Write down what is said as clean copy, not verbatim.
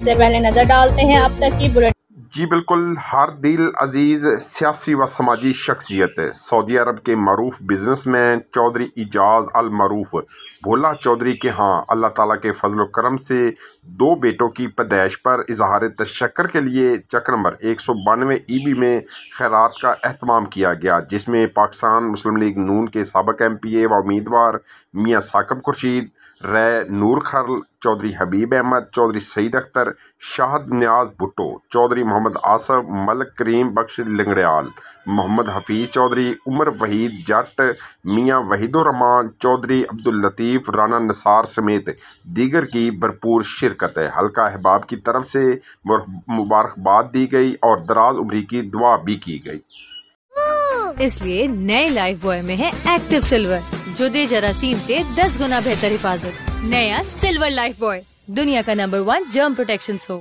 से पहले नजर डालते हैं अब तक की बुलेटिन। जी बिल्कुल, हर दिल अजीज सियासी व समाजी शख्सियत सऊदी अरब के मरूफ बिजनेसमैन चौधरी इजाज़ अल मरूफ भोला चौधरी के यहाँ अल्लाह ताला के फजल करम से 2 बेटों की पैदाइश पर इजहार तशक्कर के लिए चक नंबर 192 ईबी में खैरात का एहतमाम किया गया, जिसमें पाकिस्तान मुस्लिम लीग नून के साबिक MPA व उम्मीदवार मियाँ साकिब खुर्शीद, रै नूर खरल, चौधरी हबीब अहमद, चौधरी सईद अख्तर, शाहद न्याज भुट्टो, चौधरी मोहम्मद आसफ, मलक करीम बख्श लंगड़ियाल, मोहम्मद हफीज चौधरी, उमर वहीद जट, मियाँ वहीदुर रहमान चौधरी, अब्दुल लतीफ़, राना नसार समेत दीगर की भरपूर शिरकत है। हल्का अहबाब की तरफ से मुबारकबाद दी गई और दराज उम्री की दुआ भी की गई। इसलिए नए लाइफ बॉय में है एक्टिव सिल्वर, जो दे जरासीम से 10 गुना बेहतर हिफाजत। नया सिल्वर लाइफ बॉय, दुनिया का नंबर 1 जर्म प्रोटेक्शन सोप।